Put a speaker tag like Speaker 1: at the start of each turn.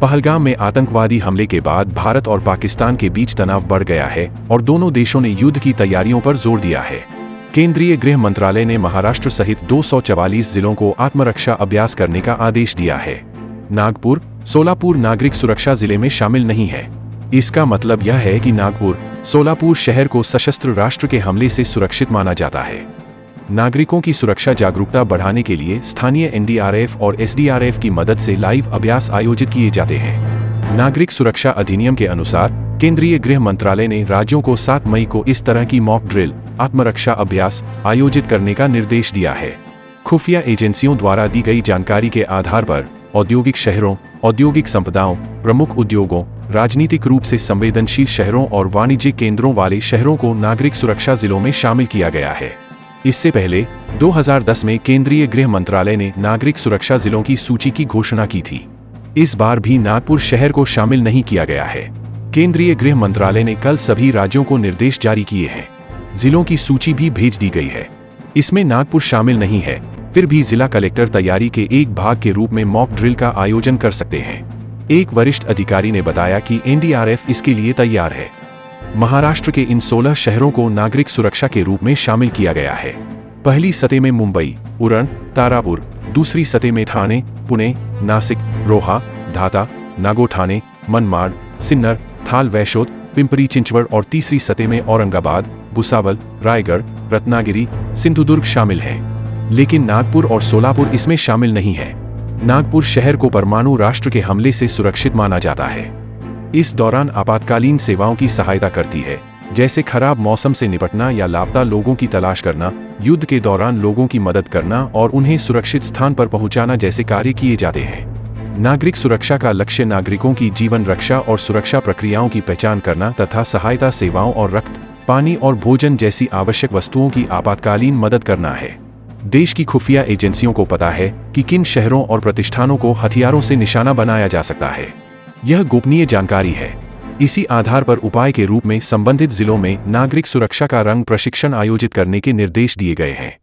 Speaker 1: पहलगाम में आतंकवादी हमले के बाद भारत और पाकिस्तान के बीच तनाव बढ़ गया है और दोनों देशों ने युद्ध की तैयारियों पर जोर दिया है। केंद्रीय गृह मंत्रालय ने महाराष्ट्र सहित 244 जिलों को आत्मरक्षा अभ्यास करने का आदेश दिया है। नागपुर, सोलापुर नागरिक सुरक्षा जिले में शामिल नहीं है। इसका मतलब यह है कि नागपुर, सोलापुर शहर को सशस्त्र राष्ट्र के हमले से सुरक्षित माना जाता है। नागरिकों की सुरक्षा जागरूकता बढ़ाने के लिए स्थानीय एनडीआरएफ और एसडीआरएफ की मदद से लाइव अभ्यास आयोजित किए जाते हैं। नागरिक सुरक्षा अधिनियम के अनुसार केंद्रीय गृह मंत्रालय ने राज्यों को 7 मई को इस तरह की मॉक ड्रिल, आत्मरक्षा अभ्यास आयोजित करने का निर्देश दिया है। खुफिया एजेंसियों द्वारा दी गई जानकारी के आधार पर औद्योगिक शहरों, औद्योगिक संपदाओं, प्रमुख उद्योगों, राजनीतिक रूप से संवेदनशील शहरों और वाणिज्यिक केंद्रों वाले शहरों को नागरिक सुरक्षा जिलों में शामिल किया गया है। इससे पहले 2010 में केंद्रीय गृह मंत्रालय ने नागरिक सुरक्षा जिलों की सूची की घोषणा की थी। इस बार भी नागपुर शहर को शामिल नहीं किया गया है। केंद्रीय गृह मंत्रालय ने कल सभी राज्यों को निर्देश जारी किए हैं। जिलों की सूची भी भेज दी गई है। इसमें नागपुर शामिल नहीं है, फिर भी जिला कलेक्टर तैयारी के एक भाग के रूप में मॉक ड्रिल का आयोजन कर सकते हैं। एक वरिष्ठ अधिकारी ने बताया कि एनडीआरएफ इसके लिए तैयार है। महाराष्ट्र के इन 16 शहरों को नागरिक सुरक्षा के रूप में शामिल किया गया है। पहली सतह में मुंबई, उरण, तारापुर, दूसरी सतह में ठाणे, पुणे, नासिक, रोहा, धाता, नागोठाणे, मनमाड, सिन्नर, थाल वैशोद, पिंपरी चिंचवड़ और तीसरी सतह में औरंगाबाद, भुसावल, रायगढ़, रत्नागिरी, सिंधुदुर्ग शामिल हैं। लेकिन नागपुर और सोलापुर इसमें शामिल नहीं है। नागपुर शहर को परमाणु राष्ट्र के हमले से सुरक्षित माना जाता है। इस दौरान आपातकालीन सेवाओं की सहायता करती है, जैसे खराब मौसम से निपटना या लापता लोगों की तलाश करना, युद्ध के दौरान लोगों की मदद करना और उन्हें सुरक्षित स्थान पर पहुंचाना जैसे कार्य किए जाते हैं। नागरिक सुरक्षा का लक्ष्य नागरिकों की जीवन रक्षा और सुरक्षा प्रक्रियाओं की पहचान करना तथा सहायता सेवाओं और रक्त, पानी और भोजन जैसी आवश्यक वस्तुओं की आपातकालीन मदद करना है। देश की खुफिया एजेंसियों को पता है कि किन शहरों और प्रतिष्ठानों को हथियारों से निशाना बनाया जा सकता है। यह गोपनीय जानकारी है। इसी आधार पर उपाय के रूप में संबंधित जिलों में नागरिक सुरक्षा का रंग प्रशिक्षण आयोजित करने के निर्देश दिए गए हैं।